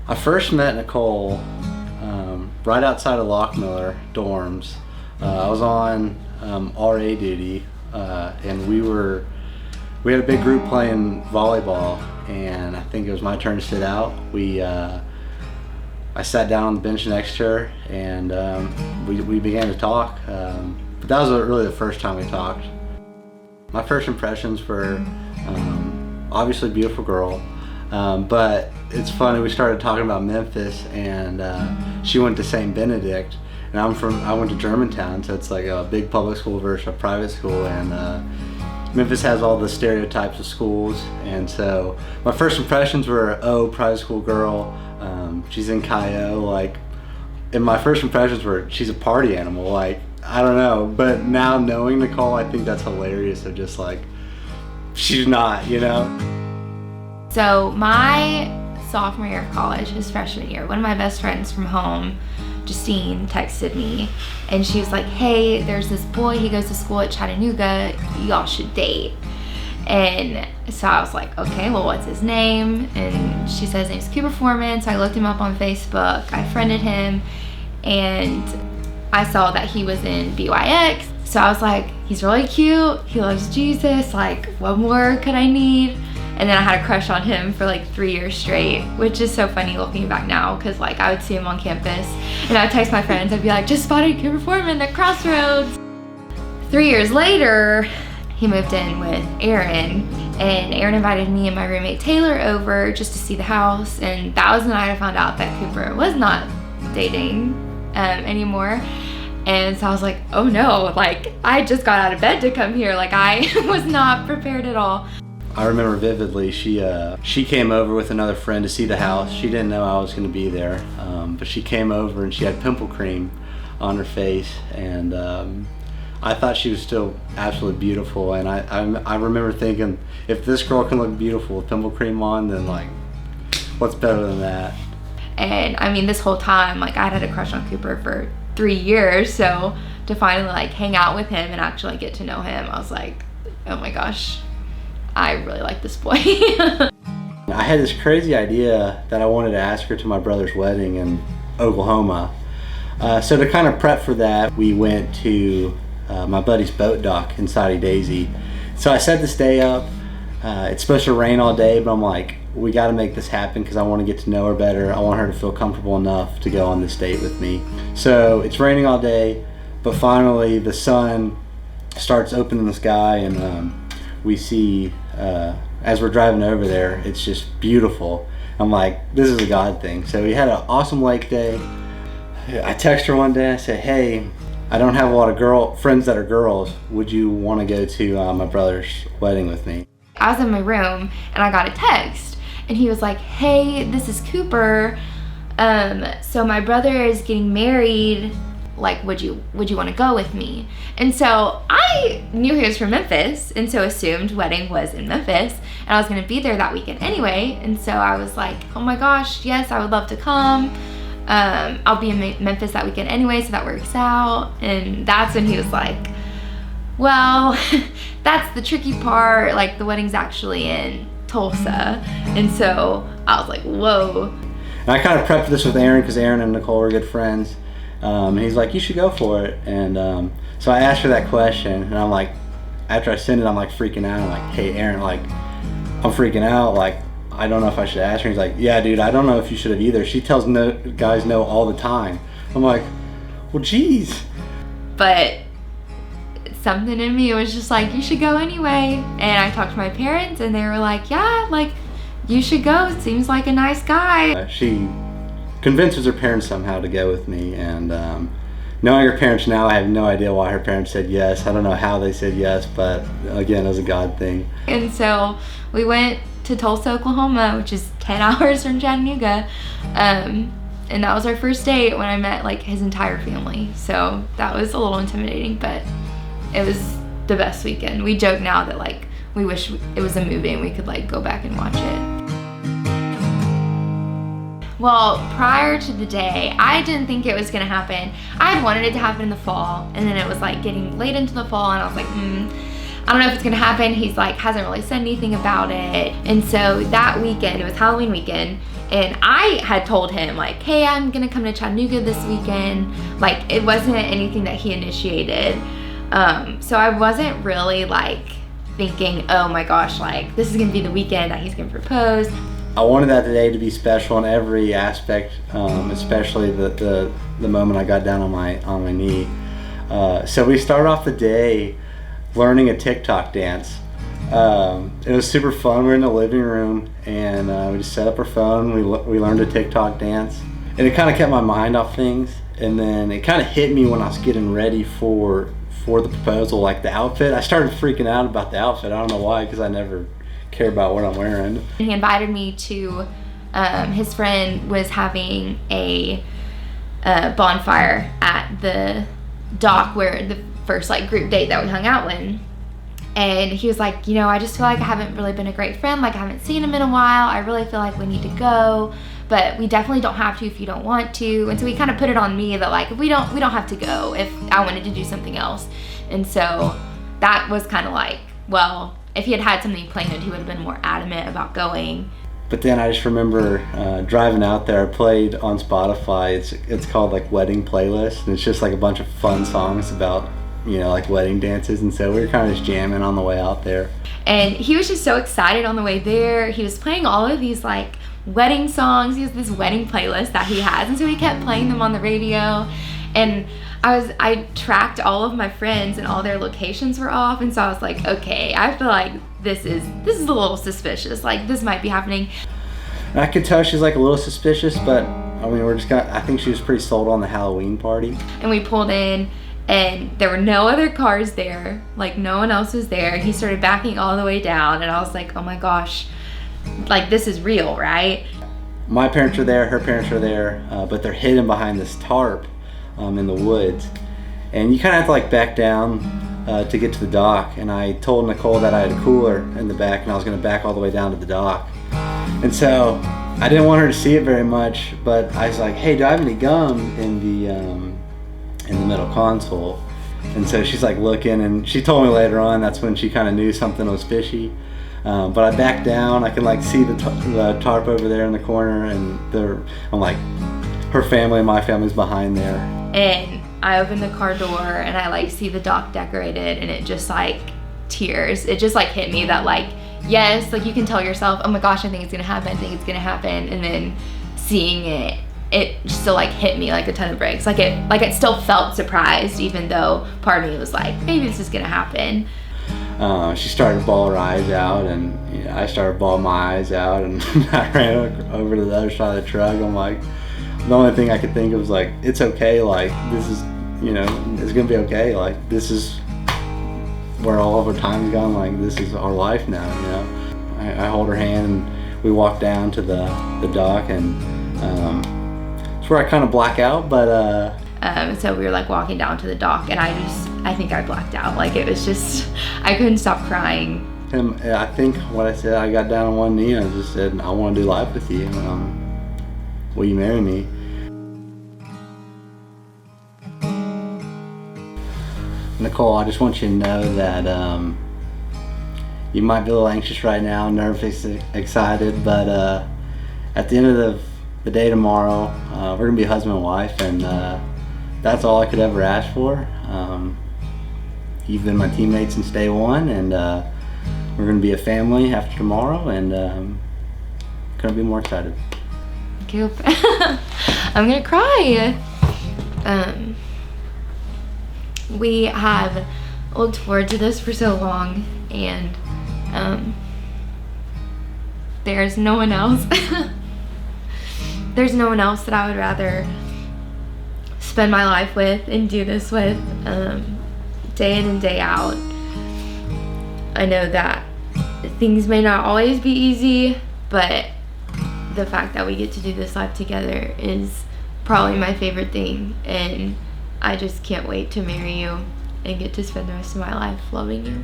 I first met Nicole right outside of Lockmiller dorms. I was on RA duty, and we had a big group playing volleyball, and I think it was my turn to sit out. I sat down on the bench next to her, and we began to talk. But that was really the first time we talked. My first impressions were obviously beautiful girl, but it's funny, we started talking about Memphis, and she went to St. Benedict, and I went to Germantown, so it's like a big public school versus a private school, and Memphis has all the stereotypes of schools, and so my first impressions were, oh, private school girl, she's in Chi-O, like, and my first impressions were, she's a party animal, like, I don't know, but now knowing Nicole, I think that's hilarious, of just like, she's not, you know? So my sophomore year of college, his freshman year, one of my best friends from home, Justine, texted me, and she was like, hey, there's this boy, he goes to school at Chattanooga, y'all should date. And so I was like, okay, well, what's his name? And she said his name's Cooper Foreman, so I looked him up on Facebook, I friended him, and I saw that he was in BYX, so I was like, he's really cute, he loves Jesus, like, what more could I need? And then I had a crush on him for like 3 years straight, which is so funny looking back now, because like I would see him on campus and I'd text my friends, I'd be like, just spotted Cooper Foreman at Crossroads. 3 years later, he moved in with Aaron, and Aaron invited me and my roommate Taylor over just to see the house, and that was the night I found out that Cooper was not dating anymore. And so I was like, oh no, like I just got out of bed to come here, like I was not prepared at all. I remember vividly, she came over with another friend to see the house. She didn't know I was going to be there, but she came over and she had pimple cream on her face, and I thought she was still absolutely beautiful. And I remember thinking, if this girl can look beautiful with pimple cream on, then like, what's better than that? And I mean, this whole time, like I'd had a crush on Cooper for 3 years, so to finally like hang out with him and actually get to know him, I was like, oh my gosh, I really like this boy. I had this crazy idea that I wanted to ask her to my brother's wedding in Oklahoma. So to kind of prep for that, we went to my buddy's boat dock in Soddy Daisy. So I set this day up. It's supposed to rain all day, but I'm like, we got to make this happen because I want to get to know her better. I want her to feel comfortable enough to go on this date with me. So it's raining all day, but finally the sun starts opening the sky, and we see, as we're driving over there, it's just beautiful. I'm like, this is a God thing. So we had an awesome lake day. I text her one day, I said, hey, I don't have a lot of friends that are girls. Would you want to go to my brother's wedding with me? I was in my room and I got a text, and he was like, hey, this is Cooper. So my brother is getting married. Like, would you want to go with me? And so I knew he was from Memphis, and so assumed wedding was in Memphis, and I was going to be there that weekend anyway. And so I was like, oh my gosh, yes, I would love to come. I'll be in Memphis that weekend anyway, so that works out. And that's when he was like, well, that's the tricky part, like the wedding's actually in Tulsa. And so I was like, whoa. And I kind of prepped this with Aaron, because Aaron and Nicole are good friends. And he's like, you should go for it. And so I asked her that question, and I'm like, after I sent it, I'm like freaking out. I'm like, hey Aaron, like, I'm freaking out, like, I don't know if I should ask her. He's like, yeah dude, I don't know if you should have either. She tells guys no all the time. I'm like, well geez. But something in me was just like, you should go anyway. And I talked to my parents, and they were like, yeah, like, you should go, seems like a nice guy. She convinces her parents somehow to go with me, and knowing her parents now, I have no idea why her parents said yes. I don't know how they said yes, but again, it was a God thing. And so we went to Tulsa, Oklahoma, which is 10 hours from Chattanooga, and that was our first date when I met like his entire family. So that was a little intimidating, but it was the best weekend. We joke now that like we wish it was a movie and we could like go back and watch it. Well, prior to the day, I didn't think it was gonna happen. I had wanted it to happen in the fall, and then it was like getting late into the fall, and I was like, I don't know if it's gonna happen. He's like, hasn't really said anything about it. And so that weekend, it was Halloween weekend, And I had told him like, hey, I'm gonna come to Chattanooga this weekend. Like, it wasn't anything that he initiated. So I wasn't really like thinking, oh my gosh, like this is gonna be the weekend that he's gonna propose. I wanted that day to be special in every aspect, especially the moment I got down on my knee. So we started off the day learning a TikTok dance. It was super fun. We were in the living room and we just set up our phone. We learned a TikTok dance, and it kind of kept my mind off things. And then it kind of hit me when I was getting ready for the proposal, like the outfit. I started freaking out about the outfit. I don't know why, because I never care about what I'm wearing. He invited me to, his friend was having a bonfire at the dock where the first like group date that we hung out with. And he was like, you know, I just feel like I haven't really been a great friend. Like, I haven't seen him in a while. I really feel like we need to go, but we definitely don't have to if you don't want to. And so he kind of put it on me that like, we don't have to go if I wanted to do something else. And so that was kind of like, well, if he had had something planned, he would have been more adamant about going. But then I just remember driving out there. I played on Spotify. It's called like Wedding Playlist, and it's just like a bunch of fun songs about, you know, like wedding dances. And so we were kind of just jamming on the way out there. And he was just so excited on the way there. He was playing all of these like wedding songs. He has this wedding playlist that he has, and so he kept playing them on the radio. And I tracked all of my friends and all their locations were off, and so I was like, okay, I feel like this is a little suspicious. Like, this might be happening. And I could tell she's like a little suspicious, but I mean, I think she was pretty sold on the Halloween party. And we pulled in, and there were no other cars there. Like, no one else was there. He started backing all the way down, and I was like, oh my gosh, like, this is real, right? My parents are there, her parents are there, but they're hidden behind this tarp in the woods. And you kind of have to like back down to get to the dock. And I told Nicole that I had a cooler in the back and I was going to back all the way down to the dock. And so I didn't want her to see it very much, but I was like, hey, do I have any gum in the middle console? And so she's like looking, and she told me later on that's when she kind of knew something was fishy. But I backed down. I can like see the tarp over there in the corner, and I'm like, her family and my family's behind there. And I opened the car door and I like see the dock decorated, and it just like tears. It just like hit me that like, yes, like you can tell yourself, oh my gosh, I think it's gonna happen, I think it's gonna happen. And then seeing it still like hit me like a ton of bricks. Like it still felt surprised, even though part of me was like, maybe this is gonna happen. She started to bawl her eyes out, and you know, I started bawling my eyes out, and I ran over to the other side of the truck. I'm like, the only thing I could think of was like, it's okay, like this is, you know, it's gonna be okay, like this is where all of our time's gone, like this is our life now, you know. I hold her hand and we walk down to the dock, and it's where I kind of black out, but so we were like walking down to the dock, and I think I blacked out. Like, it was just, I couldn't stop crying. And I think what I said, I got down on one knee and I just said, I want to do life with you. Will you marry me? Nicole, I just want you to know that you might be a little anxious right now, nervous, excited, but at the end of the day tomorrow, we're going to be husband and wife, and that's all I could ever ask for. You've been my teammates since day one, and we're going to be a family after tomorrow, and couldn't be more excited. Cool. I'm going to cry. We have looked forward to this for so long, and there's no one else. There's no one else that I would rather spend my life with and do this with, day in and day out. I know that things may not always be easy, but the fact that we get to do this life together is probably my favorite thing, and I just can't wait to marry you and get to spend the rest of my life loving you.